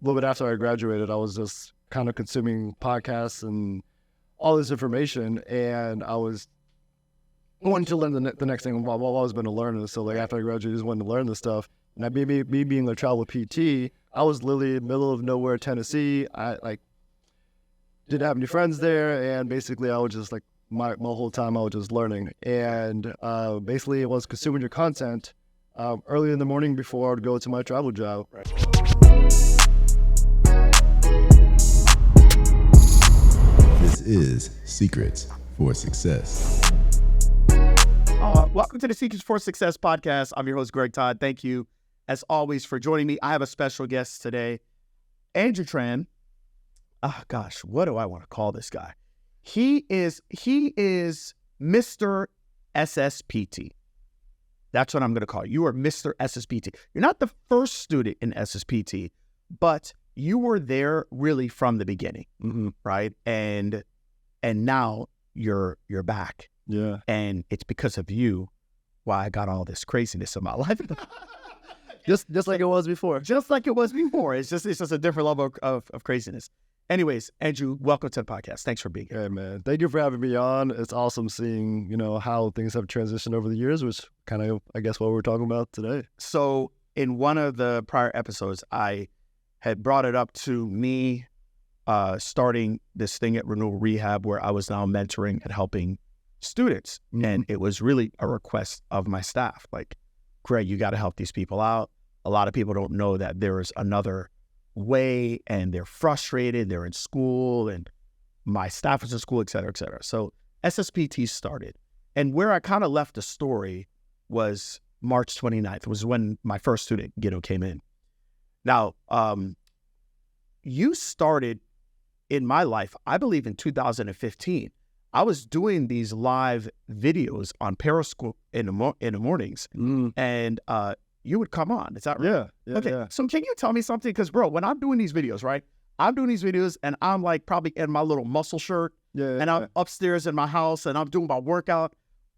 little bit after I graduated, I was just kind of consuming podcasts and all this information, and I was wanting to learn the next thing. I've always been a learner, so like after I graduated, I just wanted to learn this stuff. And me being a travel PT, I was literally in the middle of nowhere, Tennessee. I like didn't have any friends there, and basically I was just like my whole time I was just learning. And basically it was consuming your content early in the morning before I would go to my travel job. Right. This is Secrets for Success. Welcome to the Secrets for Success podcast. I'm your host, Greg Todd. Thank you, as always, for joining me. I have a special guest today, Andrew Tran. Oh, gosh, what do I want to call this guy? He is Mr. SSPT. That's what I'm going to call you. You are Mr. SSPT. You're not the first student in SSPT, but you were there really from the beginning, right? And now you're back. Yeah. And it's because of you why I got all this craziness in my life. just like it was before. Just like it was before. It's just a different level of craziness. Anyways, Andrew, welcome to the podcast. Thanks for being here. Hey, man. Thank you for having me on. It's awesome seeing, how things have transitioned over the years, which kind of, I guess, what we're talking about today. So in one of the prior episodes, I had brought it up to me starting this thing at Renewal Rehab where I was now mentoring and helping students. And it was really a request of my staff. Like, Greg, you got to help these people out. A lot of people don't know that there is another way, and they're frustrated. They're in school, and my staff is in school, et cetera, et cetera. So SSPT started. And where I kind of left the story was March 29th, was when my first student, came in. Now, you started in my life, I believe in 2015. I was doing these live videos on Periscope in the mornings, and you would come on. Is that right? Yeah. Okay. Yeah. So can you tell me something? Because, bro, when I'm doing these videos, right, I'm doing these videos, and I'm like probably in my little muscle shirt, and I'm upstairs in my house, and I'm doing my workout.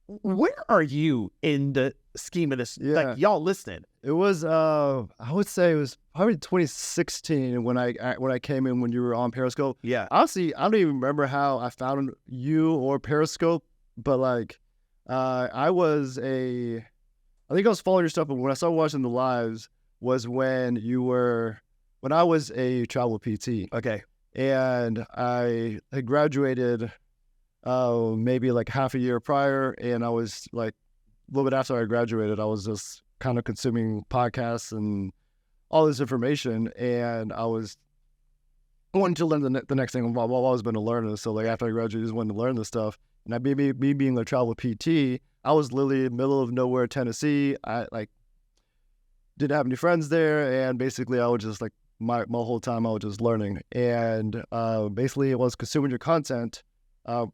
Where are you in the scheme of this? Yeah. Like, y'all listening? It was, I would say it was probably 2016 when I came in when you were on Periscope. Yeah. Honestly, I don't even remember how I found you or Periscope, but like, I think I was following your stuff, but when I started watching the lives was when I was a travel PT. Okay. And I had graduated maybe like half a year prior, and I was like, a little bit after I graduated, I was just kind of consuming podcasts and all this information, and I was wanting to learn the next thing. I've always been a learner, so like after I graduated, I just wanted to learn this stuff. And me being a travel PT, I was literally in the middle of nowhere, Tennessee. I like didn't have any friends there, and basically I was just like my whole time I was just learning. And basically it was consuming your content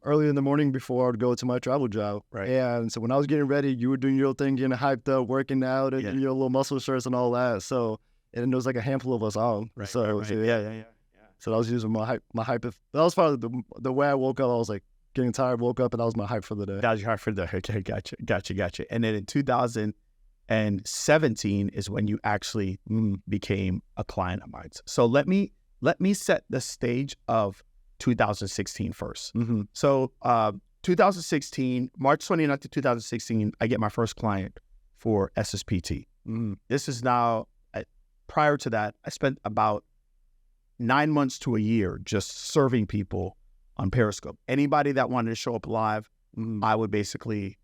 early in the morning before I would go to my travel job. Right. And so when I was getting ready, you were doing your thing, getting hyped up, working out, and your little muscle shirts and all that. So, and there was like a handful of us on. Right. So, right. so Yeah. So I was using my hype. That was probably the way I woke up. I was like getting tired, woke up, and that was my hype for the day. That was your hype for the day. Okay, gotcha. And then in 2017 is when you actually became a client of mine. So let me set the stage of 2016 first. So 2016, March 29th to 2016, I get my first client for SSPT. This is now, prior to that, I spent about 9 months to a year just serving people on Periscope. Anybody that wanted to show up live, I would basically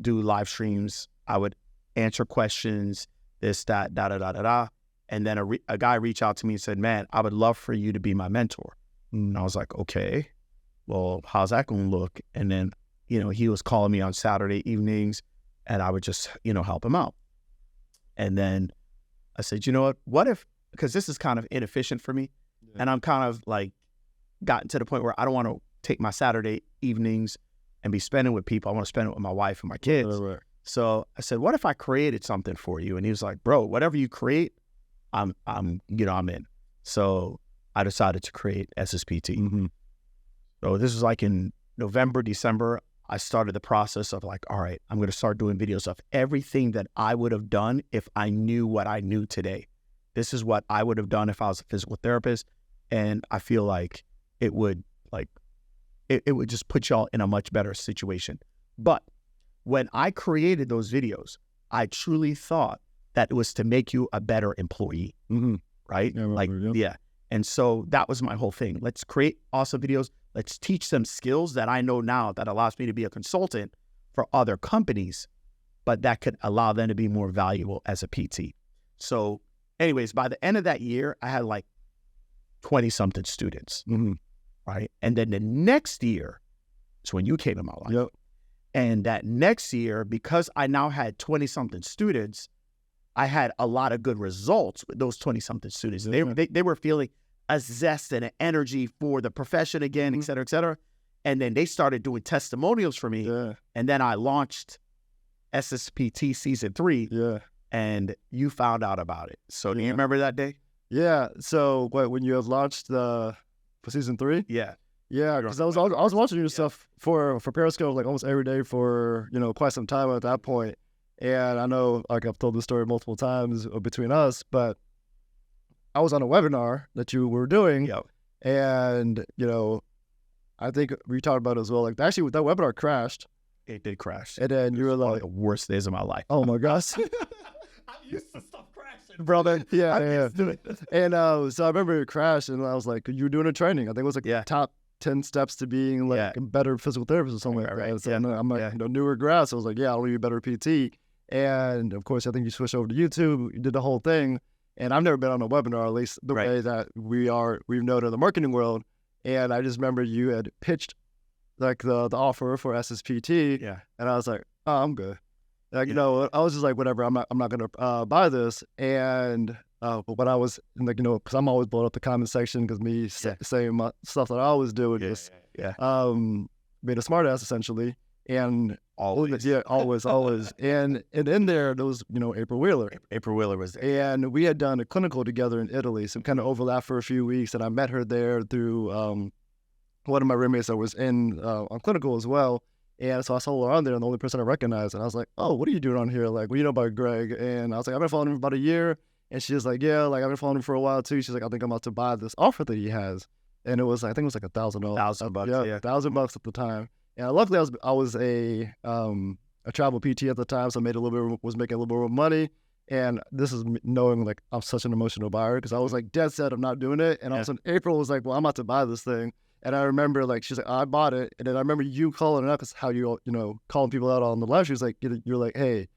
do live streams. I would answer questions, this, that, da. And then a guy reached out to me and said, man, I would love for you to be my mentor. And I was like, okay, well, how's that going to look? And then, he was calling me on Saturday evenings, and I would just, help him out. And then I said, you know what if, because this is kind of inefficient for me, and I'm kind of like gotten to the point where I don't want to take my Saturday evenings and be spending with people. I want to spend it with my wife and my kids. Right. So I said, what if I created something for you? And he was like, bro, whatever you create, I'm in. So I decided to create SSPT. So this was like in November, December. I started the process of like, all right, I'm going to start doing videos of everything that I would have done if I knew what I knew today. this is what I would have done if I was a physical therapist. And I feel like it would it would just put y'all in a much better situation. But when I created those videos, I truly thought that it was to make you a better employee, right? Yeah. And so that was my whole thing. Let's create awesome videos. Let's teach them skills that I know now that allows me to be a consultant for other companies, but that could allow them to be more valuable as a PT. So anyways, by the end of that year, I had like 20-something students, right? And then the next year is when you came in my life. Yep. And that next year, because I now had 20-something students, I had a lot of good results with those 20-something students. They were feeling a zest and an energy for the profession again, et cetera, et cetera. And then they started doing testimonials for me. Yeah. And then I launched SSPT season 3. Yeah. And you found out about it. So do you remember that day? Yeah. So when you had launched for season 3? Yeah. Yeah, because I was watching your stuff for Periscope like almost every day for quite some time at that point. And I know like I've told this story multiple times between us, but I was on a webinar that you were doing, and I think we talked about it as well. Like actually, that webinar crashed. It did crash. And then you were like, the worst days of my life. "Oh my gosh." I'm used to stuff crashing, brother. Yeah. Do it. And so I remember it crashed, and I was like, "You were doing a training. I think it was like top 10 steps to being like a better physical therapist or something like that." Right. So I'm like newer grad, so I was like, "Yeah, I'll be a better PT." And of course, I think you switched over to YouTube. You did the whole thing, and I've never been on a webinar, at least the way that we've known in the marketing world. And I just remember you had pitched like the offer for SSPT, and I was like, "Oh, I'm good." Like I was just like, "Whatever, I'm not gonna buy this." And but when I was like, because I'm always blowing up the comment section because me saying my stuff that I always do and just being a smart ass essentially. And always. And in there was, April Wheeler. April Wheeler was there. And we had done a clinical together in Italy, so kind of overlapped for a few weeks. And I met her there through one of my roommates that was in on clinical as well. And so I saw her on there, and the only person I recognized. And I was like, "Oh, what are you doing on here? Like, well, you know about Greg?" And I was like, "I've been following him for about a year." And she was like, "Yeah, like I've been following him for a while too." She's like, "I think I'm about to buy this offer that he has." And it was, I think it was like $1,000. $1,000, yeah. $1,000 at the time. And luckily, I was a travel PT at the time, so I was making a little bit more money. And this is knowing like I'm such an emotional buyer because I was like dead set I'm not doing it. And all of a sudden, April was like, "Well, I'm about to buy this thing." And I remember like she's like, "I bought it." And then I remember you calling it up because how you calling people out on the live. She was like, "You're like, hey,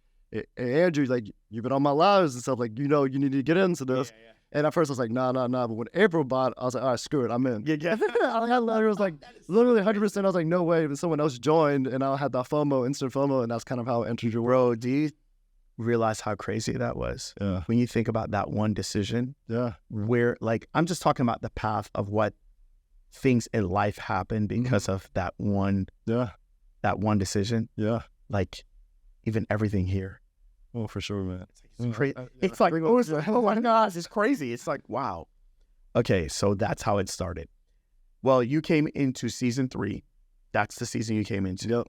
Andrew, like you've been on my lives and stuff. Like you need to get into this." Yeah. And at first I was like, nah. But when April bought, I was like, "All right, screw it, I'm in." Yeah. I was like, literally 100%. I was like, no way. But someone else joined, and I had that FOMO, instant FOMO, and that's kind of how I entered your world. Do you realize how crazy that was? Yeah. When you think about that one decision. Yeah. Where like I'm just talking about the path of what things in life happen because of that one. Yeah. That one decision. Yeah. Like even everything here. Oh, for sure, man. It's crazy. It's like, oh my gosh, it's crazy. It's like, wow. Okay, so that's how it started. Well, you came into season 3. That's the season you came into. Yep.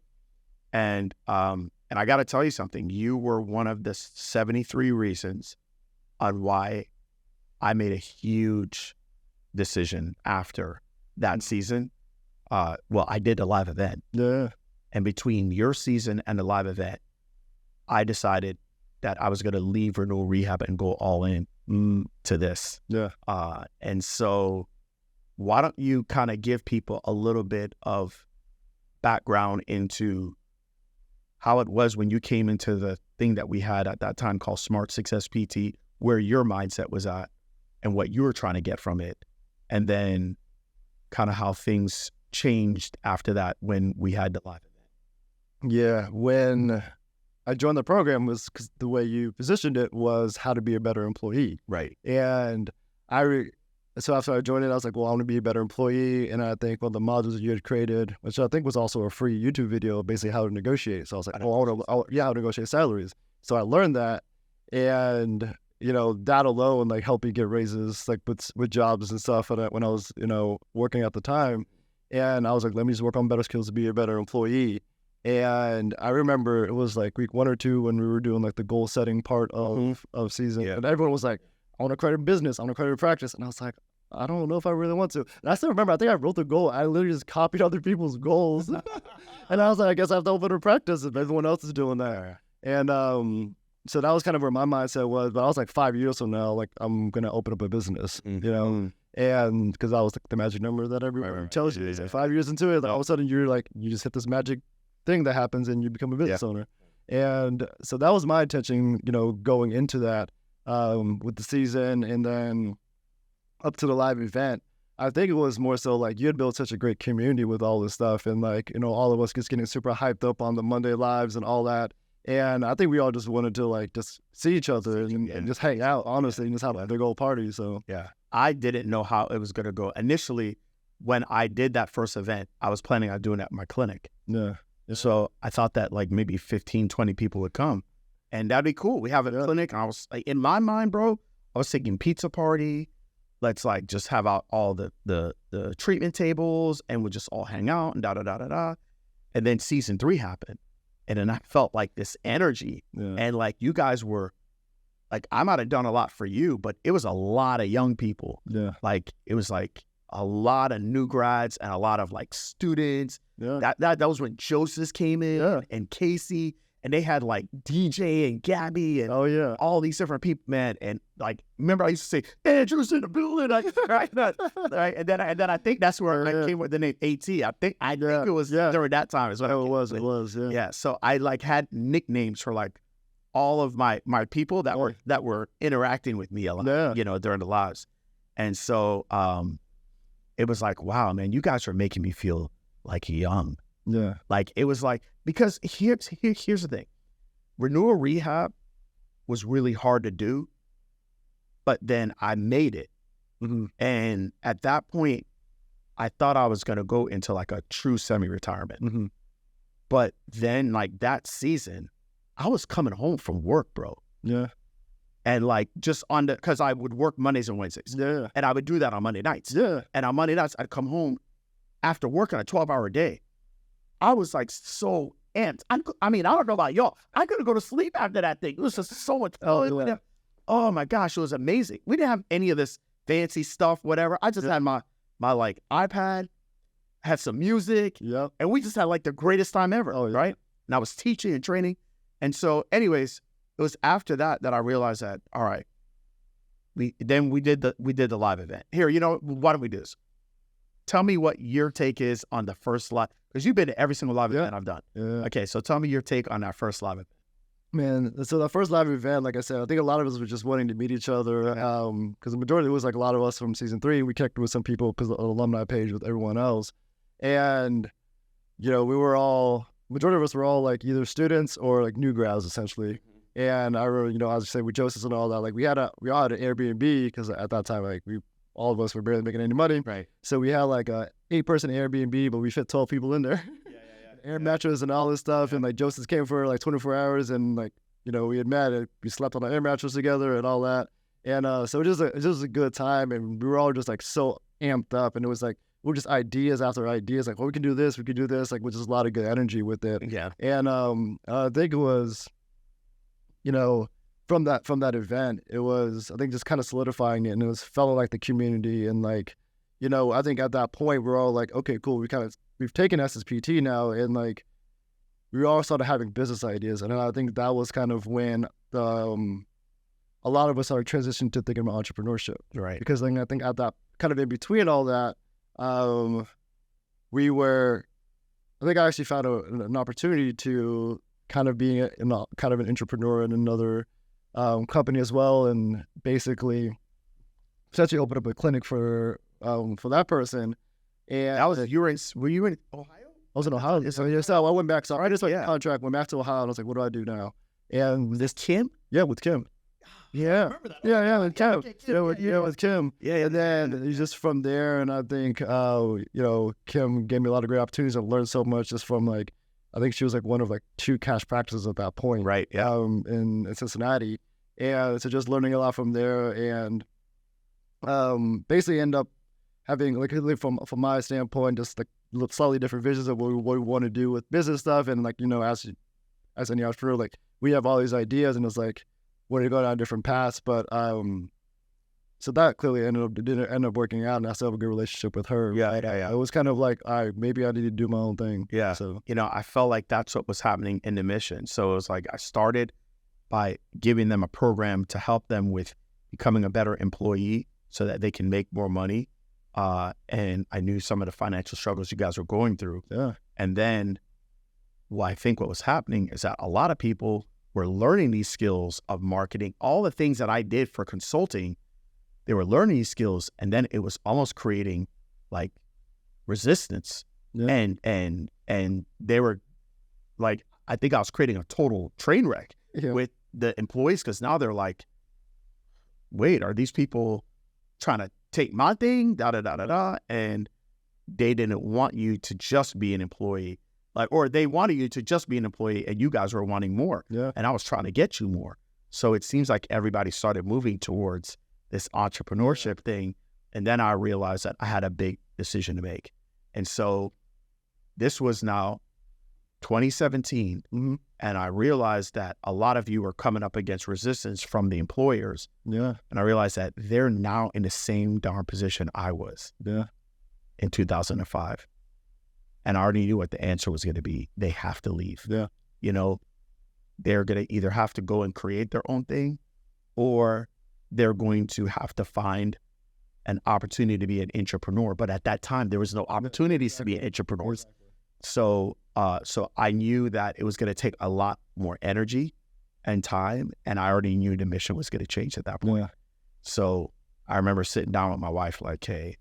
And I got to tell you something. You were one of the 73 reasons on why I made a huge decision after that season. Well, I did a live event. Yeah. And between your season and the live event, I decided that I was going to leave renewal rehab and go all in to this. Yeah. And so why don't you kind of give people a little bit of background into how it was when you came into the thing that we had at that time called Smart Success PT, where your mindset was at and what you were trying to get from it. And then kind of how things changed after that when we had the live event. Yeah. When I joined the program was because the way you positioned it was how to be a better employee. Right. And so after I joined it, I was like, well, I want to be a better employee. And I think one of the modules that you had created, which I think was also a free YouTube video, basically how to negotiate. So I was like, how to negotiate salaries. So I learned that. And, that alone, like helped me get raises, like with jobs and stuff when I was, working at the time. And I was like, let me just work on better skills to be a better employee. And I remember it was like week 1 or 2 when we were doing like the goal setting part of season, and everyone was like, want to credit business, I want to credit practice. And I was like, I don't know if I really want to. And I still remember, I think I wrote the goal. I literally just copied other people's goals. And I was like, I guess I have to open a practice if everyone else is doing that. And so that was kind of where my mindset was. But I was like 5 years from now, like I'm going to open up a business, you know? And because that was like the magic number that everyone tells you. Like 5 years into it, like all of a sudden you're like, you just hit this magic thing that happens and you become a business owner. And so that was my intention, you know, going into that with the season and then up to the live event. I think it was more so like you had built such a great community with all this stuff and like, you know, all of us just getting super hyped up on the Monday lives and all that. And I think we all just wanted to like just see each other and just hang out, honestly, and just have a big old party. So I didn't know how it was going to go. Initially, when I did that first event, I was planning on doing it at my clinic. So I thought that like maybe 15, 20 people would come and that'd be cool. We have a clinic. And I was like, in my mind, bro, I was thinking pizza party. Let's like just have out all the treatment tables and we'll just all hang out and da-da-da-da-da. And then season 3 happened. And then I felt like this energy and like you guys were like, I might have done a lot for you, but it was a lot of young people. Like it was like a lot of new grads and a lot of like students. That was when Joseph came in and Casey, and they had like DJ and Gabby and all these different people, man. And like, remember I used to say, Andrew's in the building, right? And then I think that's where I came with the name AT. I think it was during that time. Is what it was. So I like had nicknames for like all of my people that were interacting with me a lot, you know, during the lives. And so it was like, wow, man, you guys are making me feel like young. Like it was like, because here's the thing. Renewal rehab was really hard to do, but then I made it. And at that point, I thought I was going to go into like a true semi-retirement. But then like that season, I was coming home from work, bro. And like just because I would work Mondays and Wednesdays. And I would do that on Monday nights. And on Monday nights, I'd come home after working a 12-hour day. I was like so amped. I mean, I don't know about y'all. I couldn't go to sleep after that thing. It was just so much fun. Oh my gosh, it was amazing. We didn't have any of this fancy stuff, whatever. I just had my like iPad, had some music, and we just had like the greatest time ever, right? And I was teaching and training. And so anyways, it was after that I realized that, all right, we did the live event. Here, you know, why don't we do this? Tell me what your take is on the first live, because you've been to every single live event I've done. Okay, so tell me your take on that first live event. Man, so the first live event, like I said, I think a lot of us were just wanting to meet each other because the majority was like a lot of us from season 3. We connected with some people because of the alumni page with everyone else. And, you know, majority of us were all like either students or like new grads essentially. And I remember, you know, as I said with Joseph and all that, like we all had an Airbnb because at that time, like all of us were barely making any money. Right. So we had like a 8-person Airbnb, but we fit 12 people in there. Air mattress and all this stuff. And like Joseph came for like 24 hours and like, you know, we had met and we slept on an air mattress together and all that. And so it was just a good time. And we were all just like so amped up. And it was like, we were just ideas after ideas. Like, well, we can do this, like with just a lot of good energy with it. And I think it was, you know, from that event, it was, I think, just kind of solidifying it, and it was felt like the community, and like, you know, I think at that point we're all like, okay, cool, we've taken SSPT now, and like we all started having business ideas, and I think that was kind of when a lot of us started transitioning to thinking about entrepreneurship, right? Because like, I think at that kind of in between all that, I actually found an opportunity to kind of being kind of an entrepreneur in another company as well, and basically essentially opened up a clinic for that person. And that was were you in Ohio? I was in Ohio. So I went back. So I just contract, went back to Ohio, and I was like, what do I do now? And this Kim? Yeah, with Kim. Yeah. With Kim. With Kim. And then it's just from there, and I think you know, Kim gave me a lot of great opportunities. I learned so much just from like, I think she was like one of like 2 cash practices at that point. Right. Yeah. In Cincinnati. And so just learning a lot from there, and basically end up having like from my standpoint, just like slightly different visions of what we want to do with business stuff. And like, you know, as any entrepreneur, like we have all these ideas, and it's like, we're going to go down different paths. But so that clearly didn't end up working out, and I still have a good relationship with her. Yeah. It was kind of like, all right, maybe I need to do my own thing. Yeah. So, I felt like that's what was happening in the mission. So it was like I started by giving them a program to help them with becoming a better employee so that they can make more money. And I knew some of the financial struggles you guys were going through. yeah. And then I think what was happening is that a lot of people were learning these skills of marketing, all the things that I did for consulting. They were learning these skills, and then it was almost creating like resistance. Yeah. And they were like, I think I was creating a total train wreck with the employees, because now they're like, wait, are these people trying to take my thing? And they didn't want you to just be an employee, or they wanted you to just be an employee, and you guys were wanting more. Yeah. And I was trying to get you more. So it seems like everybody started moving towards this entrepreneurship thing. And then I realized that I had a big decision to make. And so this was now 2017. Mm-hmm. And I realized that a lot of you were coming up against resistance from the employers. Yeah. And I realized that they're now in the same darn position I was in 2005. And I already knew what the answer was going to be. They have to leave. Yeah. They're going to either have to go and create their own thing, or they're going to have to find an opportunity to be an entrepreneur. But at that time, there was no opportunities to be an entrepreneur. So I knew that it was going to take a lot more energy and time, and I already knew the mission was going to change at that point. Yeah. So I remember sitting down with my wife like, hey,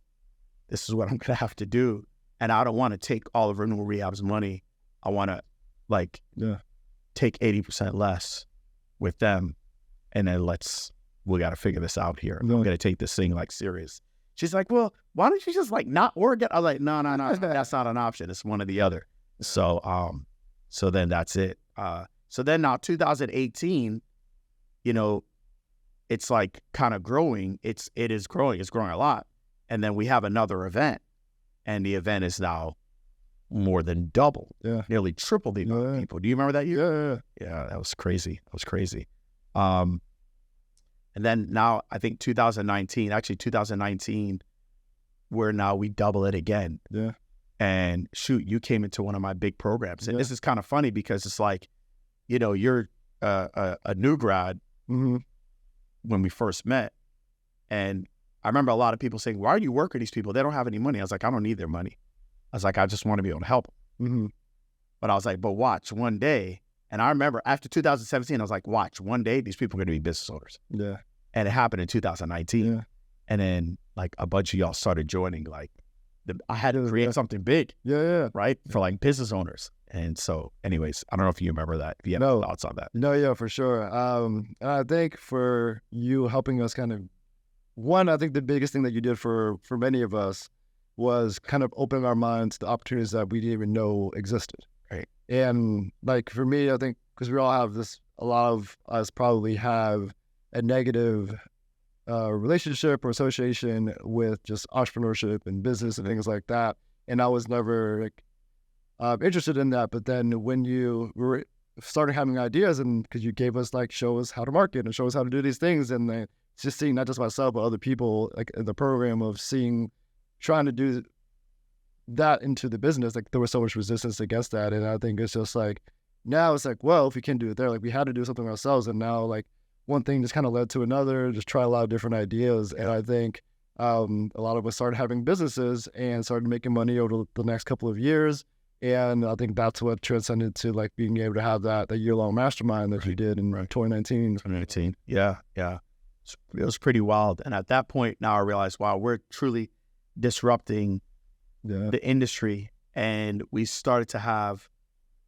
this is what I'm going to have to do. And I don't want to take all of Renewal Rehab's money. I want to take 80% less with them, and then we got to figure this out here. I'm going to take this thing like serious. She's like, well, why don't you just like not work it? I'm like, no, that's not an option. It's one or the other. So then that's it. So then now 2018, it's like kind of growing. It is growing. It's growing a lot. And then we have another event, and the event is now more than double, nearly triple the amount of people. Do you remember that year? Yeah, that was crazy. And then now I think 2019, we double it again. Yeah. And shoot, you came into one of my big programs. And this is kind of funny because it's like, you're a new grad when we first met. And I remember a lot of people saying, why are you working with these people? They don't have any money. I was like, I don't need their money. I was like, I just want to be able to help them. Mm-hmm. But I was like, but watch one day. And I remember after 2017, I was like, watch, one day these people are going to be business owners. Yeah. And it happened in 2019. Yeah. And then like a bunch of y'all started joining. Like I had to create something big. Right? For like business owners. And so anyways, I don't know if you remember that. If you have thoughts on that. No, yeah, for sure. And I think for you helping us I think the biggest thing that you did for many of us was kind of open our minds to opportunities that we didn't even know existed. Right. And like for me, I think because we all have this, a lot of us probably have a negative relationship or association with just entrepreneurship and business and things like that. And I was never interested in that. But then when you were starting having ideas, and because you gave us show us how to market and show us how to do these things, and just seeing not just myself but other people in the program of trying to do that into the business, there was so much resistance against that. And I think it's just now it's well, if we can do it there, we had to do something ourselves. And now one thing just kind of led to another, just try a lot of different ideas. And I think a lot of us started having businesses and started making money over the next couple of years. And I think that's what transcended to being able to have that year-long mastermind that you did in 2019. 2019. Yeah. It was pretty wild. And at that point, now I realized, wow, we're truly disrupting the industry. And we started to have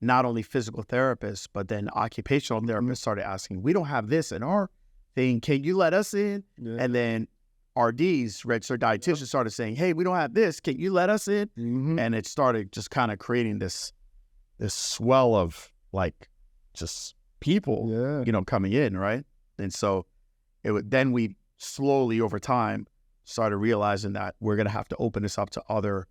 not only physical therapists, but then occupational therapists started asking, we don't have this in our thing. Can you let us in? Yeah. And then RDs, registered dietitians, started saying, hey, we don't have this. Can you let us in? Mm-hmm. And it started just kind of creating this swell of just people, coming in, right? And so then we slowly over time started realizing that we're going to have to open this up to other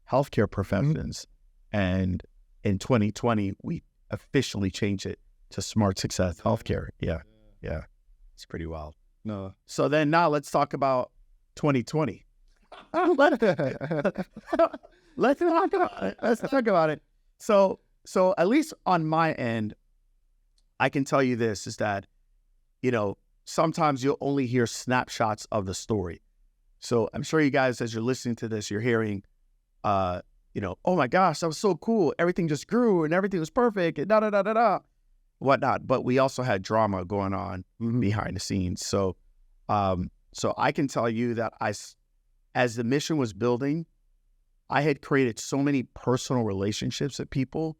healthcare professions. Mm-hmm. And in 2020, we officially changed it to Smart Success Healthcare. Yeah. It's pretty wild. No. So then now let's talk about 2020. Let's talk about it. So at least on my end, I can tell you this is that, sometimes you'll only hear snapshots of the story. So I'm sure you guys, as you're listening to this, you're hearing, oh my gosh, that was so cool. Everything just grew and everything was perfect and whatnot. But we also had drama going on behind the scenes. So I can tell you that as the mission was building, I had created so many personal relationships with people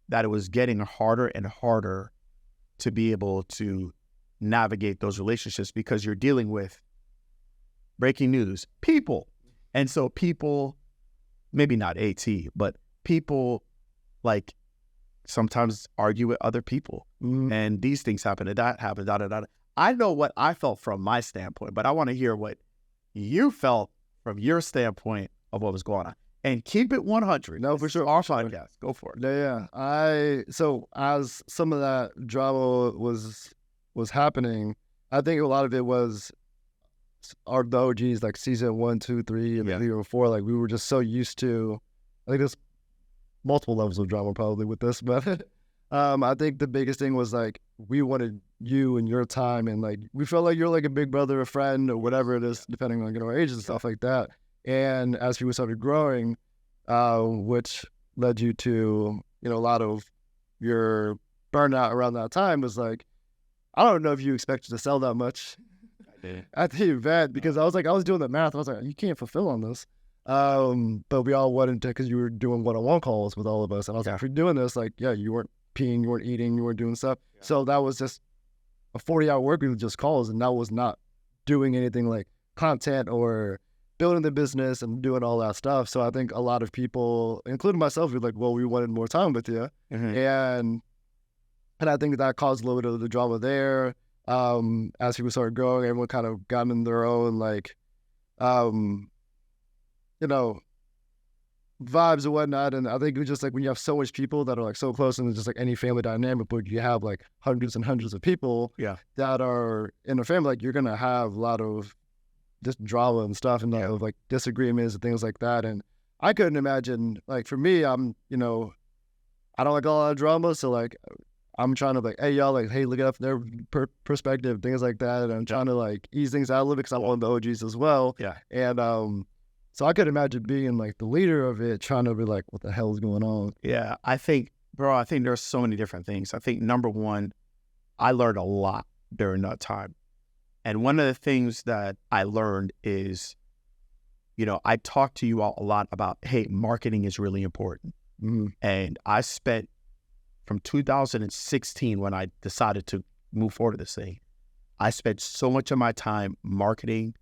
that it was getting harder and harder to be able to navigate those relationships because you're dealing with breaking news, people. And so people, maybe not AT, but people like sometimes argue with other people and these things happen and that happened, I know what I felt from my standpoint, but I want to hear what you felt from your standpoint of what was going on. And keep it 100. No, for sure. Our podcast. Go for it. Yeah. So as some of that drama was happening, I think a lot of it was the OGs, like season 1, 2, 3, and 3 or 4. Like we were just so used to. I think there's multiple levels of drama probably with this, but I think the biggest thing was like we wanted you and your time, and like we felt like you're like a big brother, a friend, or whatever it is, depending on our ages and stuff like that. And as people started growing, which led you to, a lot of your burnout around that time was like, I don't know if you expected to sell that much at the event because I was doing the math. I was like, you can't fulfill on this. But we all wanted to, because you were doing one-on-one calls with all of us. And I was like, if you're doing this, like, you weren't peeing, you weren't eating, you weren't doing stuff. Yeah. So that was just a 40-hour work week with just calls. And that was not doing anything like content or building the business and doing all that stuff. So I think a lot of people, including myself, were like, well, we wanted more time with you. And I think that caused a little bit of the drama there. As people started growing, everyone kind of got in their own, like, vibes and whatnot. And I think it was just like when you have so much people that are like so close, and it's just like any family dynamic, but you have like hundreds and hundreds of people that are in a family, like you're going to have a lot of just drama and stuff and like disagreements and things like that. And I couldn't imagine, like for me, I'm, I don't like a lot of drama. So like, I'm trying to like, hey y'all, like, hey, look it up from their perspective, things like that. And I'm trying to like ease things out a little bit because I'm one of the OGs as well. Yeah. And, so I could imagine being like the leader of it, trying to be like, what the hell is going on? Yeah, I think there's so many different things. I think number one, I learned a lot during that time. And one of the things that I learned is, I talked to you all a lot about, hey, marketing is really important. And I spent from 2016 when I decided to move forward to this thing, I spent so much of my time marketing,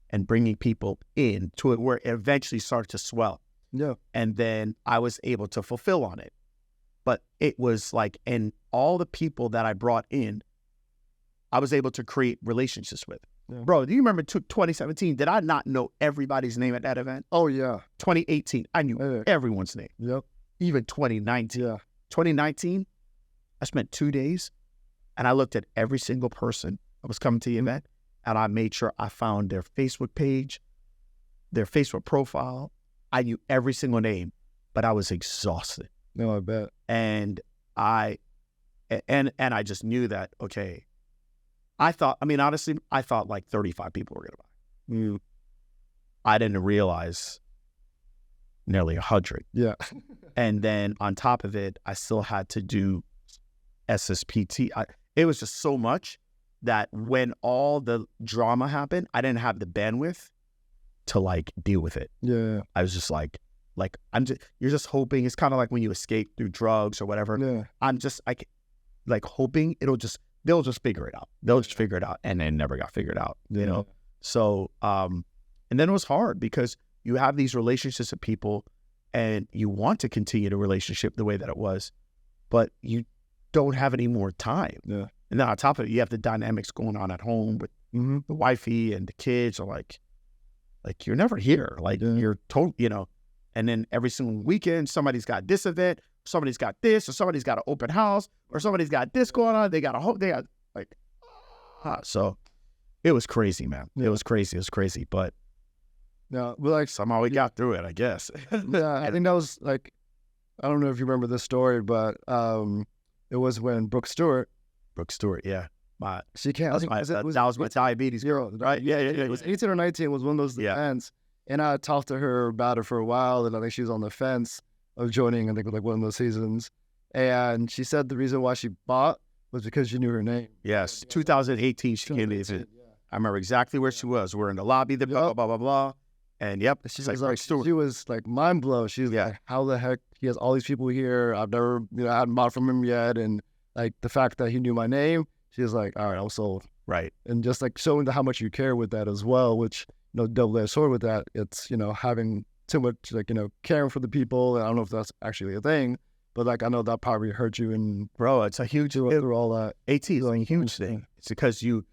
and bringing people in to it where it eventually started to swell. Yeah. And then I was able to fulfill on it. But it was like, and all the people that I brought in, I was able to create relationships with. Yeah. Bro, do you remember 2017? Did I not know everybody's name at that event? Oh, yeah. 2018, I knew everyone's name. Yep. Even 2019. Yeah. 2019, I spent 2 days and I looked at every single person that was coming to the event. And I made sure I found their Facebook page, their Facebook profile. I knew every single name, but I was exhausted. No, I bet. And I just knew that, okay, honestly, I thought like 35 people were going to buy. I didn't realize nearly 100. Yeah. And then on top of it, I still had to do SSPT. It was just so much that when all the drama happened, I didn't have the bandwidth to like deal with it. Yeah. I was just like you're just hoping. It's kind of like when you escape through drugs or whatever. Yeah. I'm just like hoping they'll just figure it out. They'll just figure it out. And it never got figured out, you know? So, and then it was hard because you have these relationships with people and you want to continue the relationship the way that it was, but you don't have any more time. Yeah. And then on top of it, you have the dynamics going on at home with the wifey and the kids are like you're never here. Like you're told, and then every single weekend, somebody's got this event, somebody's got this, or somebody's got an open house, or somebody's got this going on. They got like, So it was crazy, man. It was crazy. But yeah, but like somehow we got through it, I guess. yeah, I think that was like, I don't know if you remember this story, but it was when Brooke Stewart, yeah. She can't. That was my diabetes girl, right? Yeah. It was 18 or 19. Was one of those events, and I talked to her about it for a while, and I think she was on the fence of joining. I think like one of those seasons, and she said the reason why she bought was because she knew her name. Yes, 2018 she came to visit. I remember exactly where she was. We're in the lobby, blah blah blah, and she's like she was like mind blown. She's like, how the heck he has all these people here? I've never, I hadn't bought from him yet, and like the fact that he knew my name. She was like, all right, I'm sold. Right. And just like showing how much you care with that as well, which, double-edged sword with that, it's, having too much, like, caring for the people. And I don't know if that's actually a thing, but like, I know that probably hurt you. And bro, it's a huge, through all that. AT is a huge thing. It's because you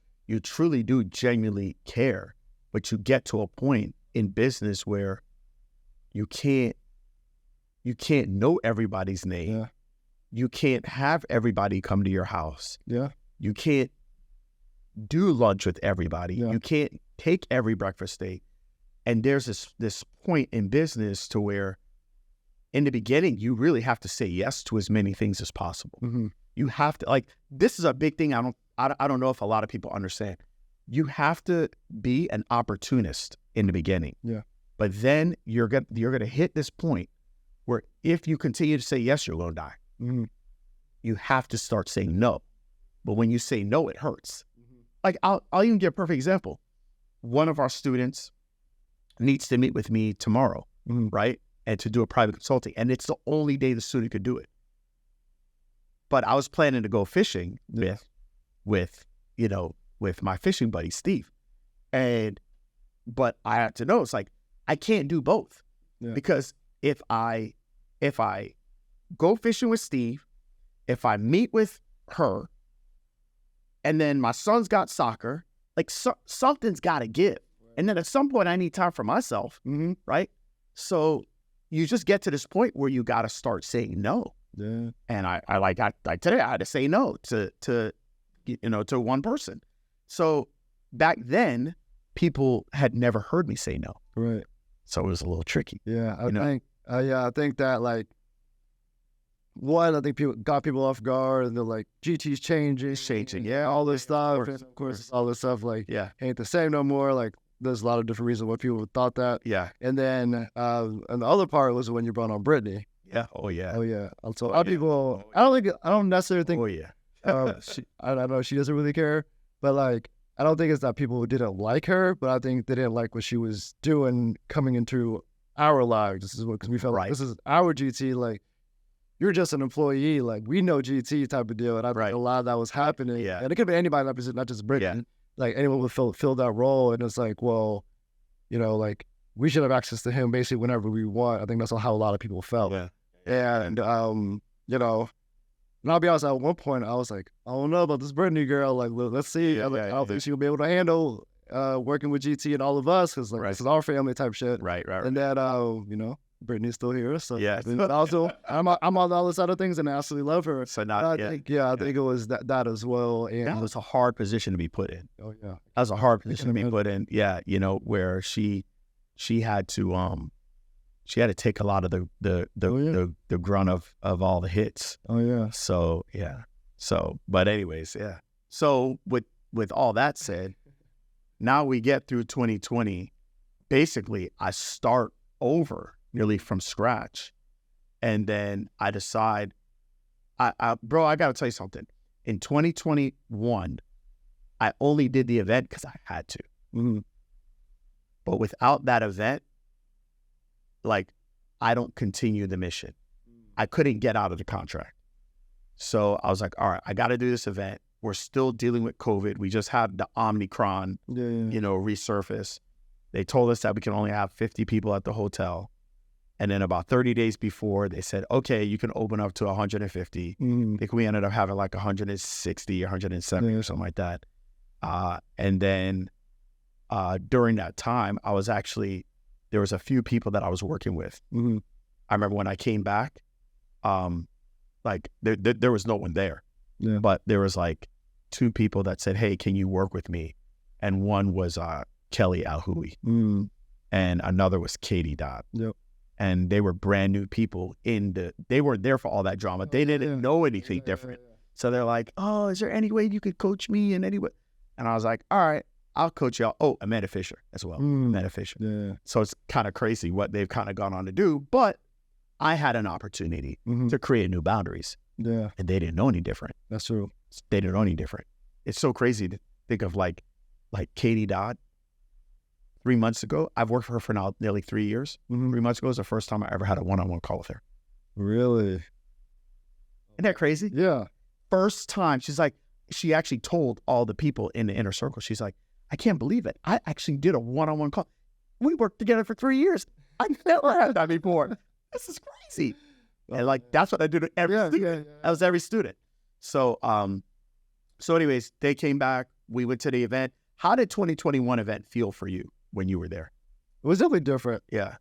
truly do genuinely care, but you get to a point in business where you can't know everybody's name. Yeah. You can't have everybody come to your house. Yeah. You can't do lunch with everybody. Yeah. You can't take every breakfast date. And there's this point in business to where in the beginning, you really have to say yes to as many things as possible. Mm-hmm. You have to, like, this is a big thing. I don't know if a lot of people understand. You have to be an opportunist in the beginning. Yeah. But then you're gonna hit this point where if you continue to say yes, you're gonna die. Mm-hmm. You have to start saying no. But when you say no, it hurts. Mm-hmm. Like, I'll even give a perfect example. One of our students needs to meet with me tomorrow, right? And to do a private consulting. And it's the only day the student could do it. But I was planning to go fishing with my fishing buddy, Steve. But I had to know, it's like, I can't do both. Yeah. Because if I go fishing with Steve, if I meet with her, and then my son's got soccer, like something's got to give. Right. And then at some point I need time for myself, right? So you just get to this point where you got to start saying no. Yeah. And I today I had to say no to one person. So back then people had never heard me say no. Right. So it was a little tricky. Yeah. I think that like, one, I think people got people off guard, and they're like, GT's changing, yeah, all this stuff. And of course, all this stuff like ain't the same no more. Like, there's a lot of different reasons why people thought that. Yeah. And then, and the other part was when you brought on Brittany. Yeah. Oh yeah. So a lot of people, I don't necessarily think. Oh yeah. I don't know. She doesn't really care, but like, I don't think it's that people didn't like her, but I think they didn't like what she was doing coming into our lives. Because we felt like this is our GT. Like, you're just an employee. Like, we know GT type of deal. And I think a lot of that was happening. Yeah. And it could be anybody, not just Brittany. Yeah. Like, anyone would fill that role. And it's like, well, like, we should have access to him basically whenever we want. I think that's how a lot of people felt. Yeah. And, and I'll be honest, at one point, I was like, I don't know about this Brittany girl. Like, let's see. I don't think she'll be able to handle working with GT and all of us, because like, this is our family type shit. Right. And then, Brittany's still here. So also, I'm on the other side of things, and I absolutely love her. So I think it was that as well. And that was a hard position to be put in. Oh yeah, that was a hard position to be put in. Yeah, where she had to take a lot of the grunt of all the hits. Oh yeah. So yeah. But anyways, yeah. So with all that said, now we get through 2020. Basically, I start over nearly from scratch. And then I decide, bro, I got to tell you something. In 2021, I only did the event because I had to. Mm-hmm. But without that event, like, I don't continue the mission. I couldn't get out of the contract. So I was like, all right, I got to do this event. We're still dealing with COVID. We just had the Omicron, resurface. They told us that we can only have 50 people at the hotel. And then about 30 days before, they said, okay, you can open up to 150. I think we ended up having like 160, 170 or something like that. And then during that time, there was a few people that I was working with. Mm-hmm. I remember when I came back, like there was no one there. Yeah. But there was like two people that said, hey, can you work with me? And one was Kelly Alhui, and another was Katie Dodd. Yep. And they were brand new people they weren't there for all that drama. They didn't know anything different. So they're like, oh, is there any way you could coach me in any way? And I was like, all right, I'll coach y'all. Oh, Amanda Fisher as well. Amanda Fisher. Yeah. So it's kind of crazy what they've kind of gone on to do. But I had an opportunity to create new boundaries. Yeah. And they didn't know any different. That's true. They didn't know any different. It's so crazy to think of like Katie Dodd. 3 months ago, I've worked for her for now nearly 3 years. 3 months ago was the first time I ever had a one-on-one call with her. Really? Isn't that crazy? Yeah. First time. She's like, she actually told all the people in the inner circle, she's like, I can't believe it. I actually did a one-on-one call. We worked together for 3 years. I never had that before. This is crazy. And like, that's what I do to every student. That was every student. So anyways, they came back. We went to the event. How did 2021 event feel for you when you were there? It was definitely different. Yeah.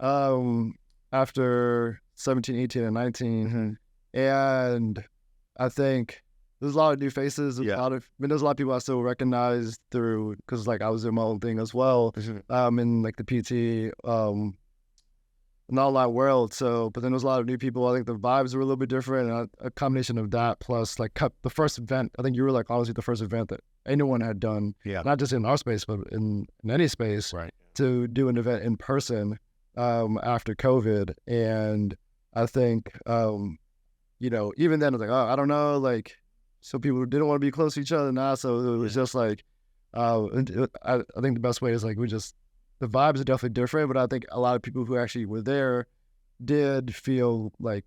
After 17, 18, and 19. And I think there's a lot of new faces. There's a lot of people I still recognize through, because like I was doing my own thing as well, in like the PT, an online world. So, but then there's a lot of new people. I think the vibes were a little bit different. And a combination of that plus like the first event, I think you were like honestly the first event that anyone had done, not just in our space, but in any space, to do an event in person after COVID. And I think, even then I was like, oh, I don't know, like some people didn't want to be close to each other now. So it was just like, I think the best way is like, the vibes are definitely different, but I think a lot of people who actually were there did feel like,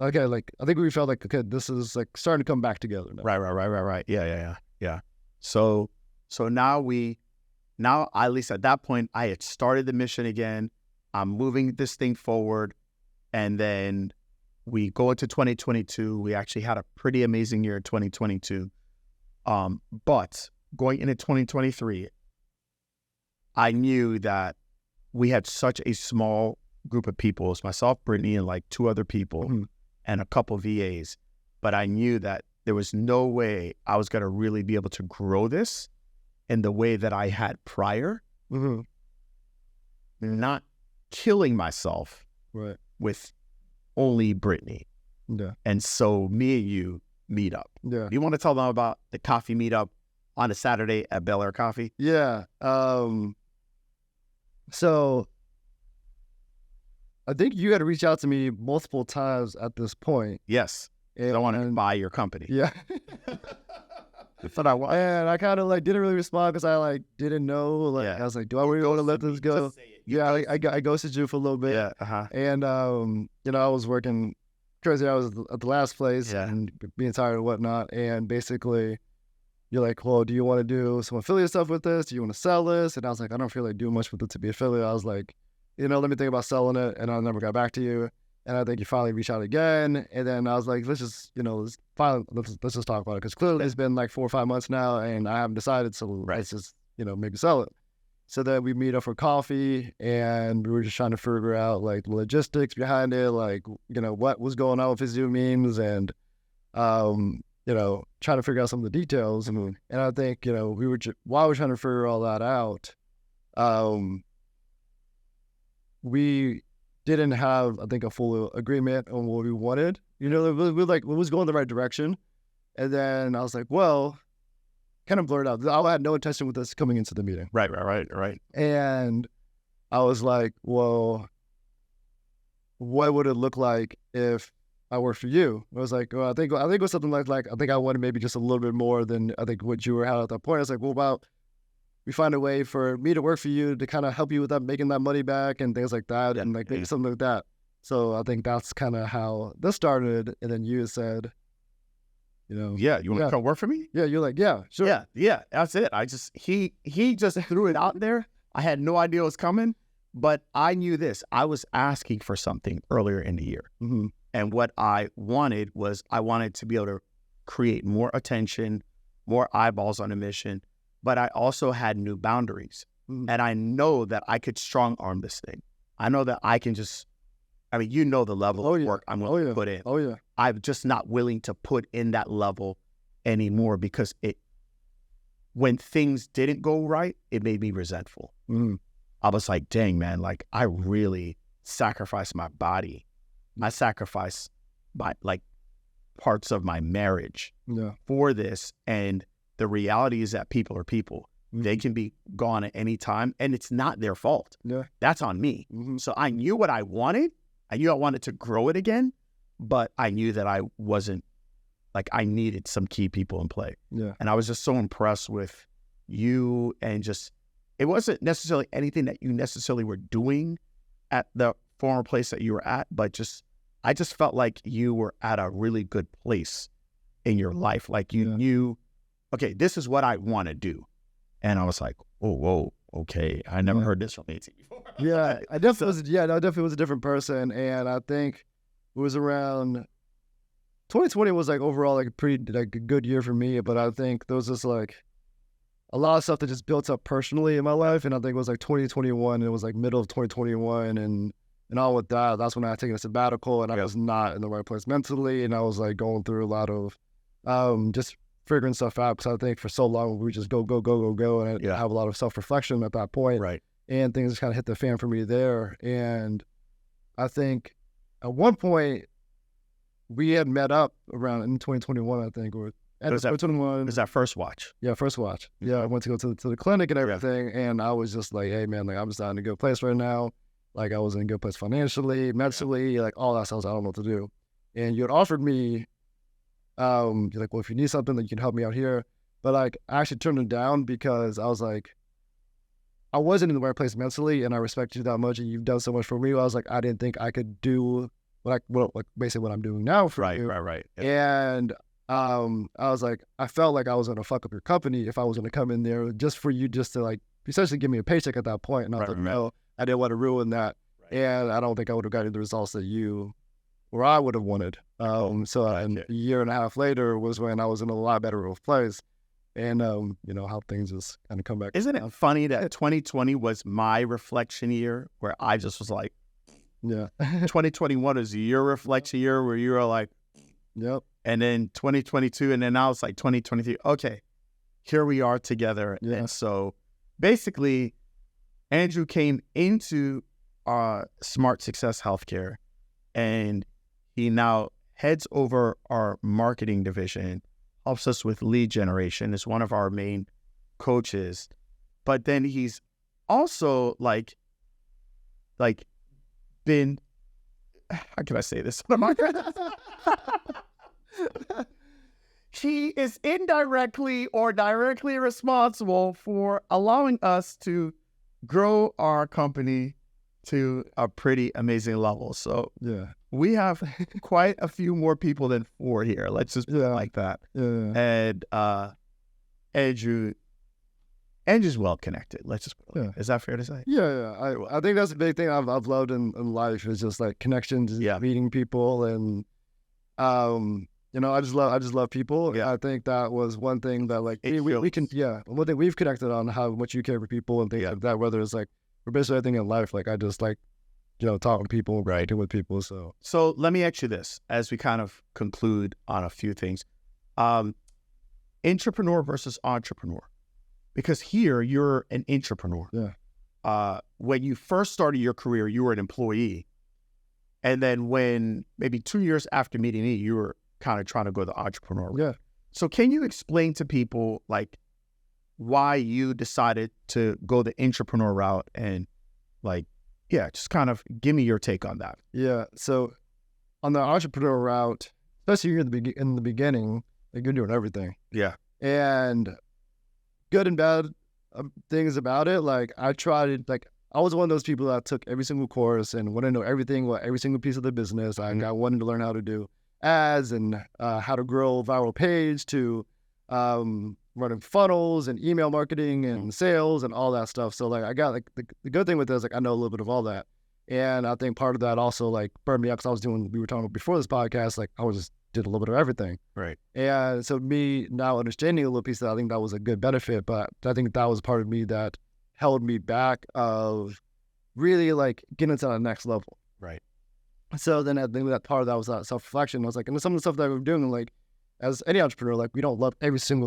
okay, like I think we felt like, okay, this is like starting to come back together now. Right. Yeah. So now at least at that point, I had started the mission again. I'm moving this thing forward. And then we go into 2022. We actually had a pretty amazing year in 2022. But going into 2023, I knew that we had such a small group of people. It's myself, Brittany, and like two other people and a couple VAs. But I knew that there was no way I was going to really be able to grow this in the way that I had prior. Not killing myself with only Brittany. Yeah. And so me and you meet up. Yeah. You want to tell them about the coffee meetup on a Saturday at Bel Air Coffee? Yeah. So I think you had to reach out to me multiple times at this point. Yes. And I wanted to buy your company. Yeah. That's what I want. And I kind of like didn't really respond because I like didn't know. Like I was like, do I really want to let this go? Yeah, I ghosted you for a little bit. Yeah. And I was working crazy hours at the last place and being tired and whatnot. And basically, you're like, well, do you want to do some affiliate stuff with this? Do you want to sell this? And I was like, I don't feel like doing much with it to be affiliate. I was like, let me think about selling it. And I never got back to you. And I think you finally reached out again. And then I was like, let's just talk about it. Because clearly it's been like 4 or 5 months now and I haven't decided. So let's just, maybe sell it. So then we meet up for coffee and we were just trying to figure out like the logistics behind it, like, what was going on with his Zoom meetings and, trying to figure out some of the details. And I think, while we were trying to figure all that out, we didn't have, I think, a full agreement on what we wanted. We was going the right direction. And then I was like, well, kind of blurred out. I had no intention with this coming into the meeting. Right. And I was like, well, what would it look like if I worked for you? I was like, well, I think it was something like I think I wanted maybe just a little bit more than I think what you were at that point. I was like, well, about we find a way for me to work for you to kind of help you with that, making that money back and things like that, and like maybe something like that. So I think that's kind of how this started. And then you said, you want to come work for me? Yeah, you're like, yeah, sure. Yeah, that's it. He just threw it out there. I had no idea it was coming, but I knew this. I was asking for something earlier in the year. And what I wanted was I wanted to be able to create more attention, more eyeballs on a mission, but I also had new boundaries. And I know that I could strong arm this thing. I know that I can just, the level of work I'm willing to put in. I'm just not willing to put in that level anymore because when things didn't go right, it made me resentful. I was like, dang, man, like I really sacrificed my body. I sacrificed my like parts of my marriage for this. And the reality is that people are people. They can be gone at any time, and it's not their fault. That's on me. So I knew what I wanted. I knew I wanted to grow it again, but I knew that I wasn't, like I needed some key people in play. And I was just so impressed with you, and just, it wasn't necessarily anything that you necessarily were doing at the former place that you were at, but just, I just felt like you were at a really good place in your life. Like you knew, okay, this is what I want to do. And I was like, oh, whoa, okay. I never heard this from Mentee before. I definitely was a different person. And I think it was around 2020 was like overall like a pretty like a good year for me. But I think there was just like a lot of stuff that just built up personally in my life. And I think it was like 2021. It was like middle of 2021. And all with that, that's when I had taken a sabbatical, and I was not in the right place mentally. And I was like going through a lot of just figuring stuff out, because I think for so long we just go, and I have a lot of self-reflection at that point. Right. And things just kind of hit the fan for me there. And I think at one point we had met up around in 2021, I think, or at 2021. Was that first watch? Yeah, first watch. Yeah, I went to go to the clinic and everything, and I was just like, hey man, like I'm just not in a good place right now. Like I was in a good place financially, mentally, like all that stuff. I don't know what to do. And you had offered me, you're like, well, if you need something, then you can help me out here. But like, I actually turned it down because I was like, I wasn't in the right place mentally, and I respect you that much, and you've done so much for me. I was like, I didn't think I could do basically what I'm doing now for you. Right. Yeah. And I was like, I felt like I was gonna fuck up your company if I was gonna come in there just for you, just to like essentially give me a paycheck at that point. And I was like, no, I didn't want to ruin that, and I don't think I would have gotten the results that you or I would have wanted. So a year and a half later was when I was in a lot better of a place. And, you know, how things just kind of come back. Isn't it funny that 2020 was my reflection year, where I just was like, 2021 is your reflection year where you were like, and then 2022, and then now it's like 2023. Okay, here we are together. And so basically, Andrew came into Smart Success Healthcare, and he now heads over our marketing division, helps us with lead generation, is one of our main coaches. But then he's also like been, how can I say this? He is indirectly or directly responsible for allowing us to grow our company to a pretty amazing level. So we have quite a few more people than 4 here. Let's just put it like that. And Andrew's well connected. Let's just put it like that. Is that fair to say? I think that's a big thing I've loved in life, is just like connections, meeting people, and you know, I just love people. I think that was one thing that like we can one thing we've connected on, how much you care for people and things like that. Whether it's like for basically everything in life, like I just like, you know, talking to people, connecting with people. So let me ask you this as we kind of conclude on a few things. Intrapreneur versus entrepreneur. Because here you're an intrapreneur. When you first started your career, you were an employee. And then when maybe 2 years after meeting me, you were kind of trying to go the entrepreneur route. So can you explain to people like why you decided to go the intrapreneur route, and like, just kind of give me your take on that. So on the entrepreneur route, especially in the beginning, like you're doing everything. And good and bad things about it. Like I tried, like I was one of those people that took every single course and wanted to know everything, every single piece of the business. I wanted to learn how to do ads and how to grow a viral page, to running funnels and email marketing and sales and all that stuff. So like I got like the good thing with this, like I know a little bit of all that. And I think part of that also like burned me out, because we were talking about before this podcast, like I was just did a little bit of everything. And so me now understanding a little piece of that, I think that was a good benefit, but I think that was part of me that held me back of really like getting to the next level. So then I think that part of that was that self-reflection. I was like, and some of the stuff that we were doing, like as any entrepreneur, like we don't love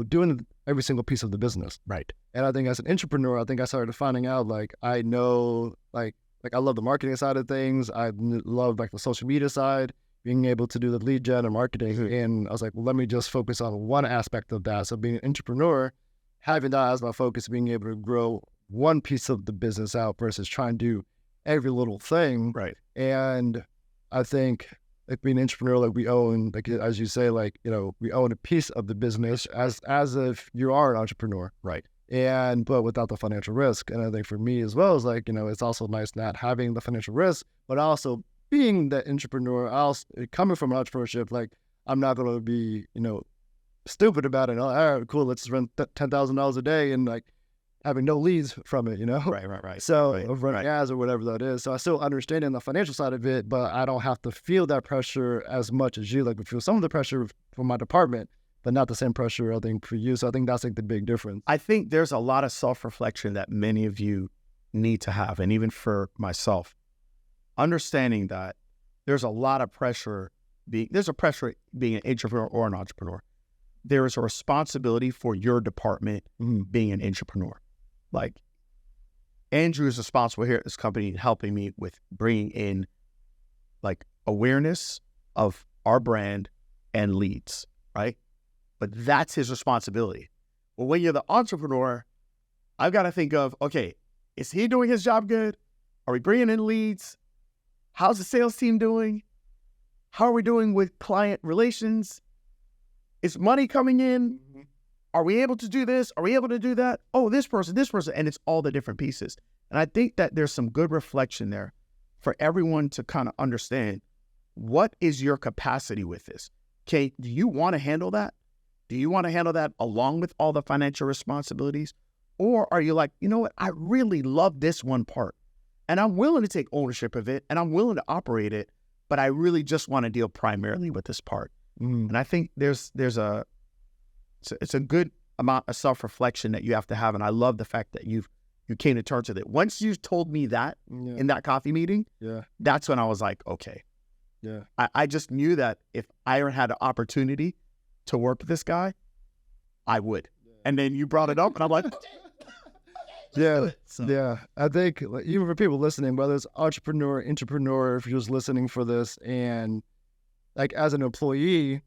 doing every single piece of the business. Right. And I think as an entrepreneur, I think I started finding out like I know like I love the marketing side of things. I love like the social media side, being able to do the lead gen and marketing. Mm-hmm. And I was like, well, let me just focus on one aspect of that. So being an entrepreneur, having that as my focus, being able to grow one piece of the business out versus trying to do every little thing. Right. And I think like being an entrepreneur, like we own, like as you say, like, you know, we own a piece of the business as if you are an entrepreneur. Right. But without the financial risk. And I think for me as well is like, you know, it's also nice not having the financial risk, but also being the entrepreneur, coming from entrepreneurship, like I'm not going to be, you know, stupid about it. All right, cool. Let's run $10,000 a day and like having no leads from it, you know? Right. So of running ads or whatever that is. So I still understand the financial side of it, but I don't have to feel that pressure as much as you. Like we feel some of the pressure from my department, but not the same pressure, I think, for you. So I think that's like the big difference. I think there's a lot of self-reflection that many of you need to have. And even for myself, understanding that there's a lot of pressure there's a pressure being an entrepreneur or an entrepreneur. There is a responsibility for your department being an entrepreneur. Like Andrew is responsible here at this company helping me with bringing in like awareness of our brand and leads, right? But that's his responsibility. Well, when you're the entrepreneur, I've got to think of, okay, is he doing his job good? Are we bringing in leads? How's the sales team doing? How are we doing with client relations? Is money coming in? Are we able to do this? Are we able to do that? Oh, this person, and it's all the different pieces. And I think that there's some good reflection there for everyone to kind of understand, what is your capacity with this? Okay, do you want to handle that? Do you want to handle that along with all the financial responsibilities? Or are you like, you know what, I really love this one part and I'm willing to take ownership of it and I'm willing to operate it, but I really just want to deal primarily with this part. And I think it's a good amount of self-reflection that you have to have. And I love the fact that you came to terms with it. Once you told me that in that coffee meeting, that's when I was like, okay. Yeah. I just knew that if I had an opportunity to work with this guy, I would. And then you brought it up and I'm like, yeah. I think like, even for people listening, whether it's entrepreneur, if you're just listening for this, and like as an employee,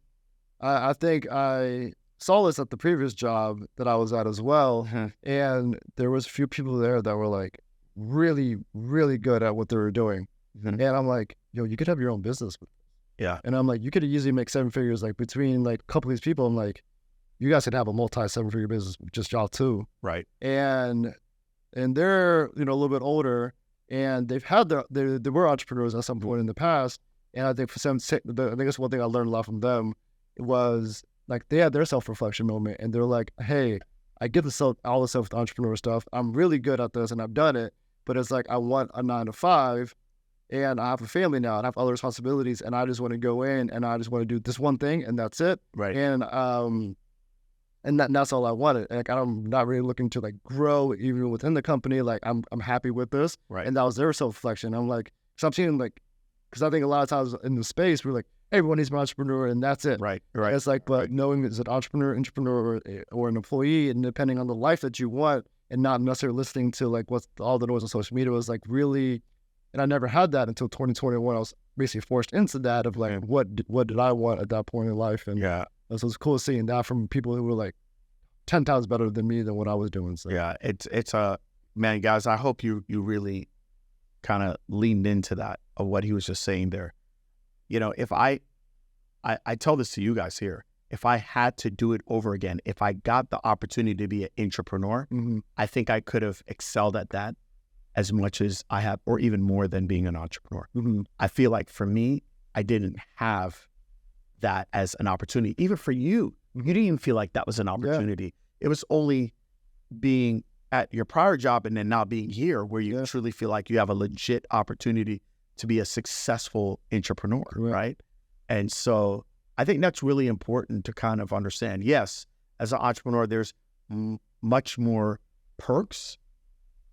I think I saw this at the previous job that I was at as well. And there was a few people there that were like really, really good at what they were doing. And I'm like, yo, you could have your own business. Yeah. And I'm like, you could easily make 7 figures, like between like a couple of these people. I'm like, you guys could have a multi 7-figure business, just y'all too. Right. And they're, you know, a little bit older, and they've had they were entrepreneurs at some point in the past. And I think I think that's one thing I learned a lot from them was like they had their self-reflection moment, and they're like, hey, I get all the self-entrepreneur stuff. I'm really good at this and I've done it, but it's like I want a 9 to 5 and I have a family now and I have other responsibilities, and I just want to go in and I just want to do this one thing and that's it. Right. And that's all I wanted. Like I'm not really looking to like grow even within the company. Like I'm happy with this. Right. And that was their self-reflection. I'm like, so I'm seeing like, because I think a lot of times in the space we're like, everyone needs an entrepreneur and that's it. Right. It's like, but knowing it's an entrepreneur or an employee, and depending on the life that you want, and not necessarily listening to like what's all the noise on social media, was like really, and I never had that until 2021. I was basically forced into that of like, what did I want at that point in life? And so it's cool seeing that from people who were like 10 times better than me than what I was doing. So yeah, it's man, guys, I hope you really kind of leaned into that of what he was just saying there. You know, if I tell this to you guys here, if I had to do it over again, if I got the opportunity to be an entrepreneur, I think I could have excelled at that as much as I have, or even more than being an entrepreneur. I feel like for me, I didn't have that as an opportunity. Even for you, you didn't even feel like that was an opportunity. It was only being at your prior job and then now being here where you truly feel like you have a legit opportunity to be a successful entrepreneur, right? And so I think that's really important to kind of understand. Yes, as an entrepreneur, there's much more perks,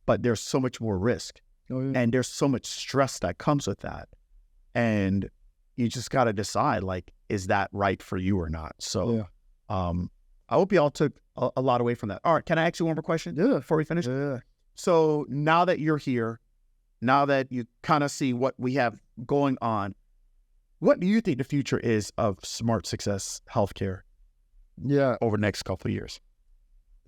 but there's so much more risk. And there's so much stress that comes with that. And, you just got to decide, like, is that right for you or not? So Yeah. I hope you all took a lot away from that. All right, can I ask you one more question before we finish? Yeah. So now that you're here, now that you kind of see what we have going on, what do you think the future is of Smart Success Healthcare Yeah. over the next couple of years?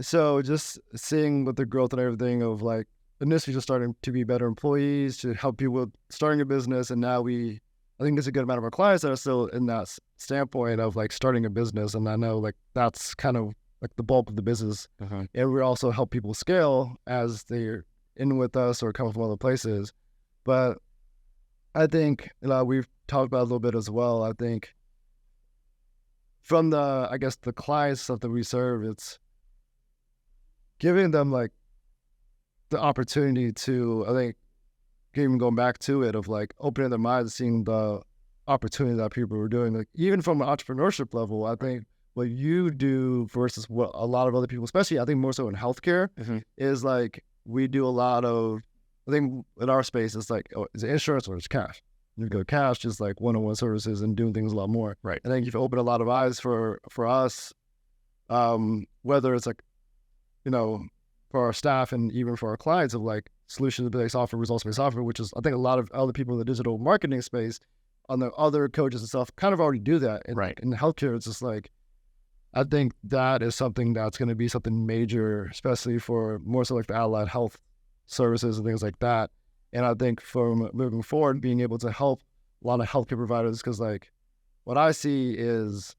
So just seeing with the growth and everything of like initially just starting to be better employees to help people with starting a business, and now I think there's a good amount of our clients that are still in that standpoint of like starting a business, and I know like that's kind of like the bulk of the business, and we also help people scale as they're in with us or coming from other places. But I think we've talked about it a little bit as well. I think from the client stuff that we serve, it's giving them like the opportunity to, I think, even going back to it of like opening their minds, seeing the opportunity that people are doing, like even from an entrepreneurship level. I think what you do versus what a lot of other people, especially I think more so in healthcare, is like we do a lot of, I think in our space, it's like, is it insurance or it's cash? You go cash, just like one-on-one services and doing things a lot more. Right. I think you've opened a lot of eyes for us, whether it's like, for our staff and even for our clients of like solutions-based software, results-based software, which is, I think a lot of other people in the digital marketing space on the other coaches and stuff kind of already do that. And right. in healthcare, it's just like, I think that is something that's going to be something major, especially for more so like the allied health services and things like that. And I think from moving forward, being able to help a lot of healthcare providers, because like what I see is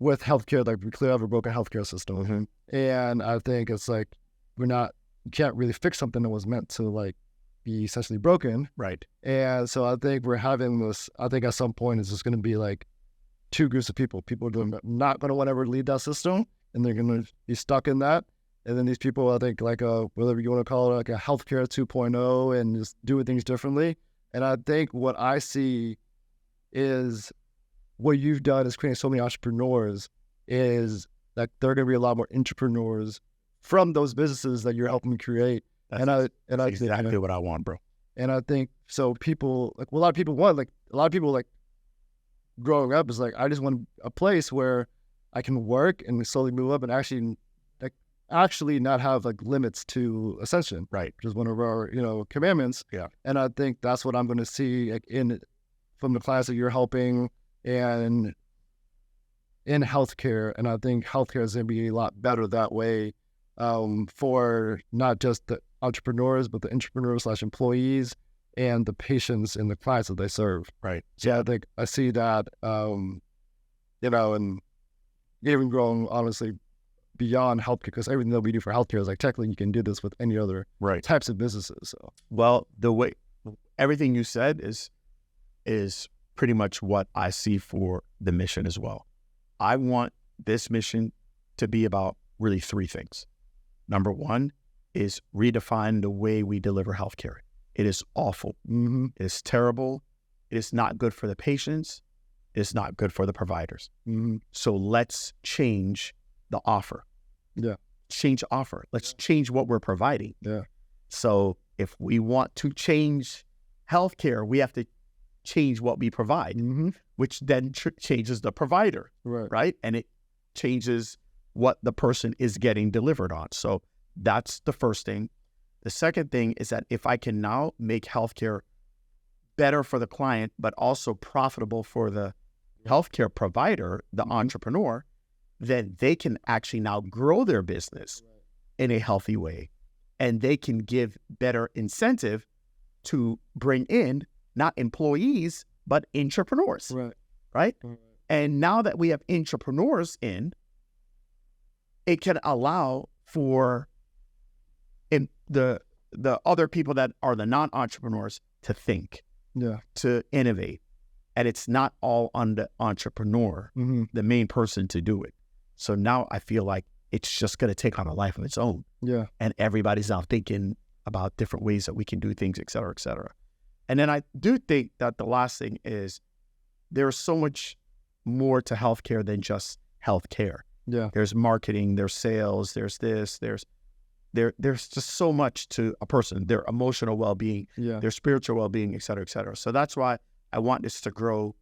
with healthcare, like we clearly have a broken healthcare system. And I think it's like, you can't really fix something that was meant to like be essentially broken. Right. And so I think we're having this, I think at some point it's just going to be like two groups of people. People are not going to want to ever leave that system, and they're going to be stuck in that. And then these people, I think, like whatever you want to call it, like a healthcare 2.0 and just doing things differently. And I think what I see is what you've done is creating so many entrepreneurs is that there are going to be a lot more entrepreneurs from those businesses that you're helping create. That's exactly what I want, bro. And I think so people, like what a lot of people want, like a lot of people like growing up is like, I just want a place where I can work and slowly move up and actually not have like limits to ascension, right? Which is one of our commandments. Yeah. And I think that's what I'm going to see like from the class that you're helping and in healthcare. And I think healthcare is going to be a lot better that way, for not just the entrepreneurs, but the entrepreneurs / employees and the patients and the clients that they serve. Right. So I think I see that, and even growing honestly beyond healthcare, because everything that we do for healthcare is like technically you can do this with any other types of businesses. So well, the way everything you said is pretty much what I see for the mission as well. I want this mission to be about really three things. Number one is redefine the way we deliver healthcare. It is awful. It is terrible. It is not good for the patients. It is not good for the providers. So let's change the offer. Yeah. Change the offer. Let's change what we're providing. Yeah. So if we want to change healthcare, we have to change what we provide, which then changes the provider, right? And it changes what the person is getting delivered on. So that's the first thing. The second thing is that if I can now make healthcare better for the client, but also profitable for the healthcare provider, the entrepreneur, then they can actually now grow their business in a healthy way. And they can give better incentive to bring in not employees, but entrepreneurs, right? And now that we have entrepreneurs in, it can allow for the other people that are the non-entrepreneurs to think, to innovate. And it's not all on the entrepreneur, the main person to do it. So now I feel like it's just going to take on a life of its own. Yeah. And everybody's now thinking about different ways that we can do things, et cetera, et cetera. And then I do think that the last thing is there's so much more to healthcare than just healthcare. Yeah. There's marketing, there's sales, there's this, there's just so much to a person, their emotional well-being, their spiritual well-being, et cetera, et cetera. So that's why I want this to grow,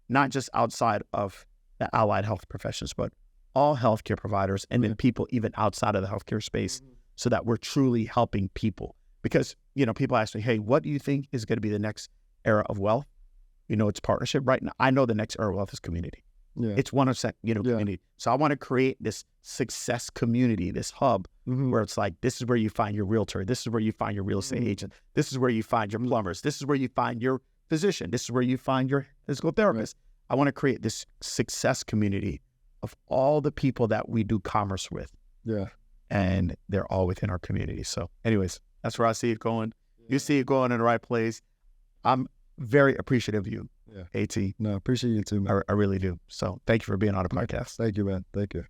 not just outside of the allied health professions, but all healthcare providers, and then people even outside of the healthcare space, so that we're truly helping people. Because, you know, people ask me, hey, what do you think is going to be the next era of wealth? You know, it's partnership right now. I know the next era of wealth is community. Yeah. It's 100%, community. So I want to create this success community, this hub where it's like, this is where you find your realtor. This is where you find your real estate agent. This is where you find your plumbers. This is where you find your physician. This is where you find your physical therapist. I want to create this success community of all the people that we do commerce with. Yeah. And they're all within our community. So anyways, that's where I see it going. You see it going in the right place. I'm very appreciative of you, AT. No, appreciate you too, man. I really do. So thank you for being on the podcast. Thank you, man. Thank you.